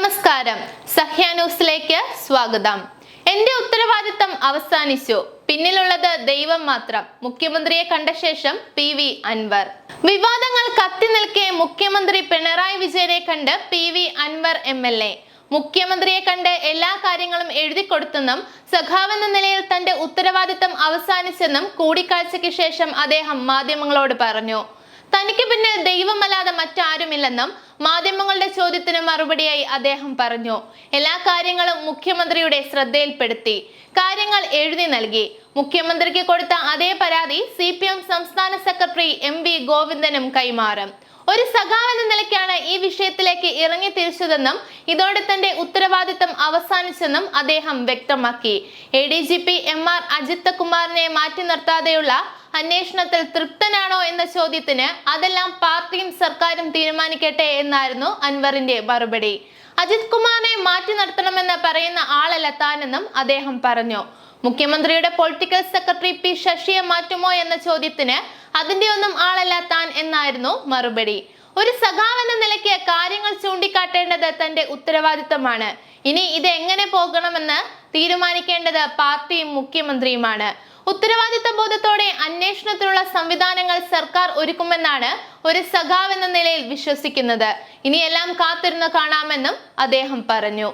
നമസ്കാരം, സഹ്യ ന്യൂസിലേക്ക് സ്വാഗതം. എന്റെ ഉത്തരവാദിത്തം അവസാനിച്ചു, പിന്നിലുള്ളത് ദൈവം മാത്രം. മുഖ്യമന്ത്രിയെ കണ്ട ശേഷം PV അൻവർ. വിവാദങ്ങൾ കത്തി നിൽക്കെ മുഖ്യമന്ത്രി പിണറായി വിജയനെ കണ്ട് PV അൻവർ MLA. മുഖ്യമന്ത്രിയെ കണ്ട് എല്ലാ കാര്യങ്ങളും എഴുതി കൊടുത്തെന്നും സഖാവെന്ന നിലയിൽ തന്റെ ഉത്തരവാദിത്തം അവസാനിച്ചെന്നും കൂടിക്കാഴ്ചയ്ക്ക് ശേഷം അദ്ദേഹം മാധ്യമങ്ങളോട് പറഞ്ഞു. തനിക്ക് പിന്നിൽ ദൈവമല്ലാതെ മറ്റാരുമില്ലെന്നും മാധ്യമങ്ങളുടെ ചോദ്യത്തിന് മറുപടിയായി അദ്ദേഹം പറഞ്ഞു. എല്ലാ കാര്യങ്ങളും മുഖ്യമന്ത്രിയുടെ ശ്രദ്ധയിൽപ്പെടുത്തി, കാര്യങ്ങൾ എഴുതി നൽകി. മുഖ്യമന്ത്രിക്ക് കൊടുത്ത അതേ പരാതി CPM സംസ്ഥാന സെക്രട്ടറി MV ഗോവിന്ദനും കൈമാറും. ഒരു സഖാവെന്ന നിലയ്ക്കാണ് ഈ വിഷയത്തിലേക്ക് ഇറങ്ങി തിരിച്ചതെന്നും ഇതോടെ തന്റെ ഉത്തരവാദിത്തം അവസാനിച്ചെന്നും അദ്ദേഹം വ്യക്തമാക്കി. ADGP MR അജിത് കുമാറിനെ മാറ്റി നിർത്താതെയുള്ള അന്വേഷണത്തിൽ തൃപ്തനാണോ എന്ന ചോദ്യത്തിന് അതെല്ലാം പാർട്ടിയും സർക്കാരും തീരുമാനിക്കട്ടെ എന്നായിരുന്നു അൻവറിന്റെ മറുപടി. അജിത് കുമാറിനെ മാറ്റി നിർത്തണമെന്ന് പറയുന്ന ആളല്ല താനെന്നും അദ്ദേഹം പറഞ്ഞു. മുഖ്യമന്ത്രിയുടെ പൊളിറ്റിക്കൽ സെക്രട്ടറി P ശശിയെ മാറ്റുമോ എന്ന ചോദ്യത്തിന് അതിന്റെ ഒന്നും ആളല്ല താൻ എന്നായിരുന്നു മറുപടി. ഒരു സഖാവെന്ന നിലയ്ക്ക് കാര്യങ്ങൾ ചൂണ്ടിക്കാട്ടേണ്ടത് തന്റെ ഉത്തരവാദിത്തമാണ്. ഇനി ഇത് എങ്ങനെ പോകണമെന്ന് തീരുമാനിക്കേണ്ടത് പാർട്ടിയും മുഖ്യമന്ത്രിയുമാണ്. ഉത്തരവാദിത്ത ബോധത്തോടെ അന്വേഷണത്തിനുള്ള സംവിധാനങ്ങൾ സർക്കാർ ഒരുക്കുമെന്നാണ് ഒരു സഖാവെന്ന നിലയിൽ വിശ്വസിക്കുന്നത്. ഇനിയെല്ലാം കാത്തിരുന്ന് കാണാമെന്നും അദ്ദേഹം പറഞ്ഞു.